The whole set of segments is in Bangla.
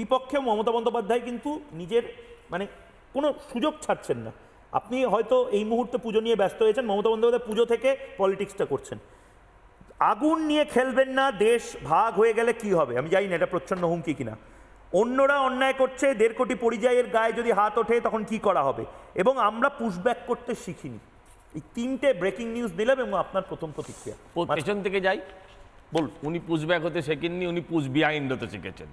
বিপক্ষেও মমতা বন্দ্যোপাধ্যায় কিন্তু নিজের মানে কোনো সুযোগ ছাড়ছেন না। আপনি হয়তো এই মুহূর্তে পুজো নিয়ে ব্যস্ত হয়েছেন, মমতা বন্দ্যোপাধ্যায় পুজো থেকে পলিটিক্সটা করছেন। আগুন নিয়ে খেলবেন না, দেশ ভাগ হয়ে গেলে কি হবে আমি জানি না, এটা প্রচ্ছন্ন হুমকি কিনা। অন্যরা অন্যায় করছে, 1.5 কোটি পরিযায়ীর গায়ে যদি হাত ওঠে তখন কি করা হবে, এবং আমরা পুশব্যাক করতে শিখিনি। এই 3টে ব্রেকিং নিউজ দিলাম এবং আপনার প্রথম প্রতিক্রিয়া। পেছন থেকে যাই, বল। উনি পুশব্যাক হতে শেখেননি, উনি পুশ বিহাইন্ড হতে শিখেছেন।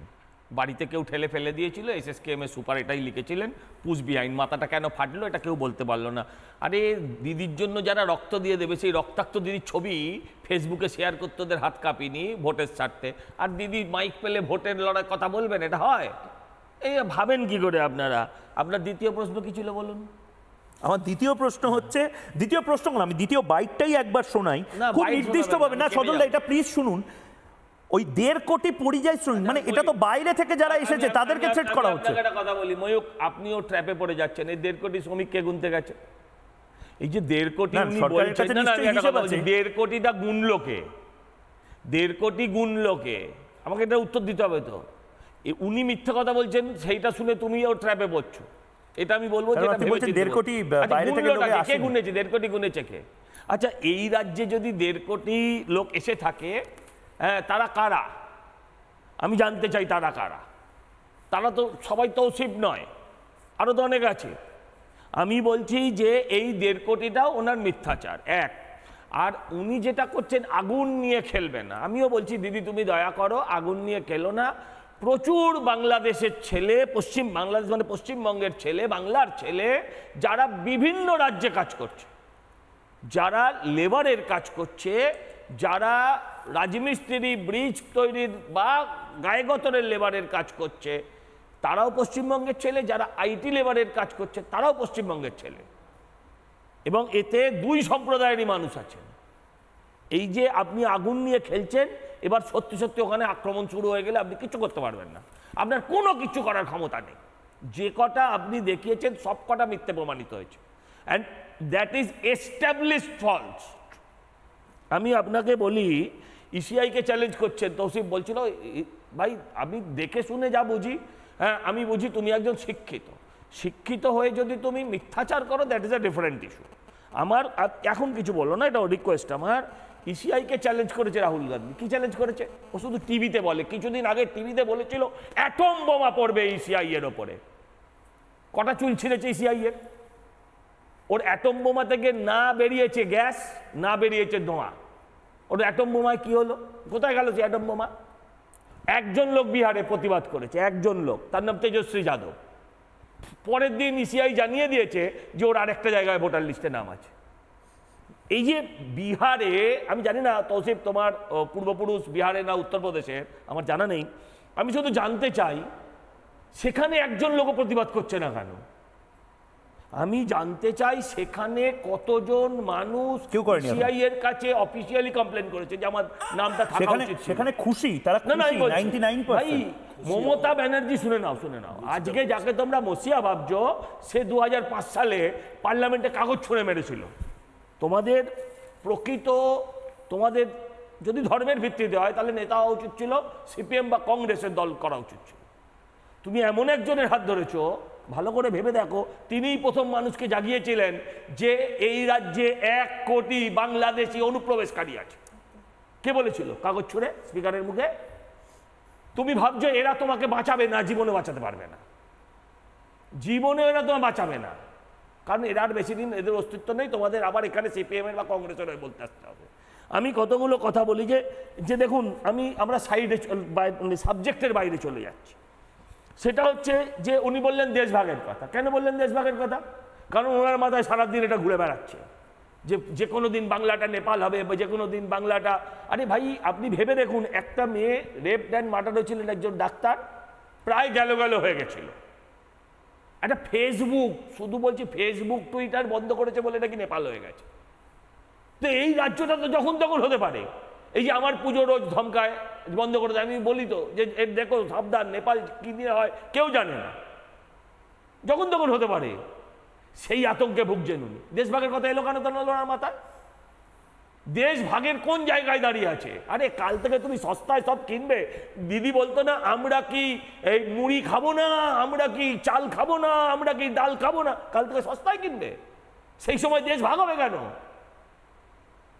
বাড়িতে কেউ ঠেলে ফেলে দিয়েছিল, এসএসকেএমের সুপার এটাই লিখেছিলেন, পুশ বিহাইন্ড। মাথাটা কেন ফাটলো এটা কেউ বলতে পারলো না। আরে দিদির জন্য যারা রক্ত দিয়ে দেবে, সেই রক্তাক্ত দিদির ছবি ফেসবুকে শেয়ার করতে ওদের হাত কাঁপিনি ভোটের স্বার্থে, আর দিদি মাইক পেলে ভোটের লড়াই কথা বলবেন? এটা হয়? এই ভাবেন কি করে আপনারা? আপনার দ্বিতীয় প্রশ্ন কি ছিল বলুন? আমার দ্বিতীয় প্রশ্ন হচ্ছে, দ্বিতীয় প্রশ্ন আমি দ্বিতীয় বাইটটাই একবার শোনাই খুব নির্দিষ্টভাবে। না সজলদা, এটা প্লিজ শুনুন। ওই 1.5 কোটি পরিযায়ী শ্রমিক, মানে এটা তো বাইরে থেকে যারা এসেছে তাদেরকে থ্রেট করা হচ্ছে। একটা কথা বলি ময়ূক, আপনিও ট্র্যাপে পড়ে যাচ্ছেন। এই 1.5 কোটি শ্রমিককে গুনতে গেছে। এই যে 1.5 কোটি উনি বলছেন, না 1.5 কোটিটা গুনলোকে, 1.5 কোটি গুনলোকে, আমাকে এটা উত্তর দিতে হবে তো। উনি মিথ্যা কথা বলছেন, সেইটা শুনে তুমিও ট্র্যাপে পড়ছো, এটা আমি বলবো যে এটা ভেবেছি। 1.5 কোটি বাইরে থেকে লোক আসে, কে গুনেছে? 1.5 কোটি গুনেছে কে? আচ্ছা, এই রাজ্যে যদি 1.5 কোটি লোক এসে থাকে, হ্যাঁ, তারা কারা? আমি জানতে চাই তারা কারা। তারা তো সবাই তৌসিফ নয়, আরো তো অনেক আছে। আমি বলছি যে এই 1.5 কোটিটাও ওনার মিথ্যাচার এক। আর উনি যেটা করছেন, আগুন নিয়ে খেলবে না। আমিও বলছি দিদি তুমি দয়া করো, আগুন নিয়ে খেলো না। প্রচুর বাংলাদেশের ছেলে, পশ্চিম বাংলাদেশ মানে পশ্চিমবঙ্গের ছেলে, বাংলার ছেলে, যারা বিভিন্ন রাজ্যে কাজ করছে, যারা লেবারের কাজ করছে, যারা রাজমিস্ত্রি, ব্রিজ তৈরির বা গায়ে গতরের লেবারের কাজ করছে, তারাও পশ্চিমবঙ্গের ছেলে। যারা আইটি লেবারের কাজ করছে তারাও পশ্চিমবঙ্গের ছেলে। এবং এতে 2 সম্প্রদায়েরই মানুষ আছেন। এই যে আপনি আগুন নিয়ে খেলছেন, এবার সত্যি সত্যি ওখানে আক্রমণ শুরু হয়ে গেলে আপনি কিছু করতে পারবেন না। আপনার কোনো কিছু করার ক্ষমতা নেই। যে কটা আপনি দেখিয়েছেন সব কটা মিথ্যে প্রমাণিত হয়েছে, and that is established false. আমি আপনাকে বলি, ইসিআইকে চ্যালেঞ্জ করছেন, তৌসিফ বলছিল ভাই আমি দেখে শুনে যা বুঝি, হ্যাঁ আমি বুঝি তুমি একজন শিক্ষিত, শিক্ষিত হয়ে যদি তুমি মিথ্যাচার করো that is a different issue. আমার এখন কিছু বলো না, এটা রিকোয়েস্ট আমার। ইসিআইকে চ্যালেঞ্জ করেছে রাহুল গান্ধী। কি চ্যালেঞ্জ করেছে? ও শুধু টিভিতে বলে, কিছুদিন আগে টিভিতে বলেছিল অ্যাটম বোমা পড়বে ইসিআই এর ওপরে। কটা চুল ছিঁড়েছে ইসিআই এর? ওর অ্যাটম বোমা থেকে না বেরিয়েছে গ্যাস, না বেরিয়েছে ধোঁয়া। ওর অ্যাটম বোমায় কি হলো? কোথায় গেল সে অ্যাটম বোমা? একজন লোক বিহারে প্রতিবাদ করেছে, একজন লোক, তার নাম তেজস্বী যাদব। পরের দিন ইসিআই জানিয়ে দিয়েছে যে ওর আরেকটা জায়গায় ভোটার লিস্টে নাম আছে। এই যে বিহারে, আমি জানি না তৌসিফ তোমার পূর্বপুরুষ বিহারে না উত্তরপ্রদেশে, আমার জানা নেই। আমি শুধু জানতে চাই সেখানে একজন লোক প্রতিবাদ করছে না কেন? আমি জানতে চাই সেখানে কতজন মানুষ সিআই এর কাছে অফিশিয়ালি কমপ্লেন করেছে যে আমার নামটা থাকা উচিত। সেখানে খুশি তারা, খুশি 99%। ভাই মমতা ব্যানার্জি, শুনে নাও শুনে নাও, আজকে যাকে তোমরা মসিয়া ভাবছো, সে 2005 সালে পার্লামেন্টে কাগজ ছুঁড়ে মেরেছিল। তোমাদের প্রকৃত, তোমাদের যদি ধর্মের ভিত্তিতে হয় তাহলে নেতা হওয়া উচিত ছিল সিপিএম বা কংগ্রেসের দল করা উচিত ছিল। তুমি এমন একজনের হাত ধরেছো, ভালো করে ভেবে দেখো, তিনিই প্রথম মানুষকে জাগিয়েছিলেন যে এই রাজ্যে 1 কোটি বাংলাদেশি অনুপ্রবেশকারী আছে। কে বলেছিল? কাগজ ছুঁড়ে স্পিকারের মুখে। তুমি ভাবছো এরা তোমাকে বাঁচাবে না? জীবনে বাঁচাতে পারবে না, জীবনে এরা তোমার বাঁচাবে না, কারণ এরা আর বেশি দিন এদের অস্তিত্ব নেই। তোমাদের আবার এখানে সিপিএম এর বা কংগ্রেসের হয়ে বলতে আসতে হবে। আমি কতগুলো কথা বলি যে দেখুন, আমরা সাইডে সাবজেক্টের বাইরে চলে যাচ্ছি। সেটা হচ্ছে যে উনি বললেন দেশভাগের কথা। কেন বললেন দেশভাগের কথা? কারণ ওনার মাথায় সারাদিন এটা ঘুরে বেড়াচ্ছে যে কোনো দিন বাংলাটা নেপাল হবে, বা যে কোনো দিন বাংলাটা। আরে ভাই আপনি ভেবে দেখুন, একটা মেয়ে রেপ অ্যান্ড মার্ডার হয়েছিলেন, একজন ডাক্তার, প্রায় গেল হয়ে গেছিল। একটা ফেসবুক, শুধু বলছি ফেসবুক টুইটার বন্ধ করেছে বলে নাকি নেপাল হয়ে গেছে। তো এই রাজ্যটা তো যখন তখন হতে পারে। এই যে আমার পুজো রোজ ধমকায় বন্ধ করে দেয়, আমি বলি তো যে দেখো সাবধান, নেপাল কি দিয়ে হয় কেউ জানে না, যখন তখন হতে পারে। সেই আতঙ্কে ভুগছেন উনি। দেশভাগের কথা এলো কেন তার মাথায়? দেশ ভাগের কোন জায়গায় দাঁড়িয়ে আছে? আরে কাল থেকে তুমি সস্তায় সব কিনবে। দিদি বলতো না আমরা কি এই মুড়ি খাবো না, আমরা কি চাল খাবো না, আমরা কি ডাল খাবো না, কাল থেকে সস্তায় কিনবে। সেই সময় দেশ ভাগ হবে কেন?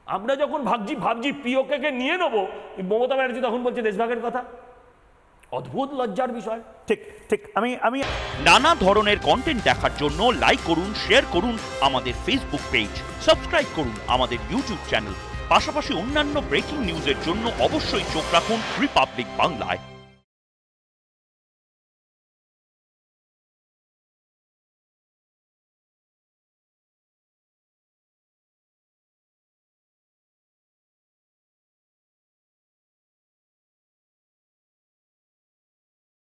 আমরা যখন ভাবছি পিওকে নিয়ে নেবো, মমতা ব্যানার্জি তখন বলছে দেশ ভাগের কথা। অদ্ভুত লজ্জার বিষয়। ঠিক ঠিক। আমি নানা ধরনের কন্টেন্ট দেখার জন্য লাইক করুন, শেয়ার করুন আমাদের ফেসবুক পেজ, সাবস্ক্রাইব করুন আমাদের ইউটিউব চ্যানেল। পাশাপাশি অন্যান্য ব্রেকিং নিউজের জন্য অবশ্যই চোখ রাখুন রিপাবলিক বাংলায়।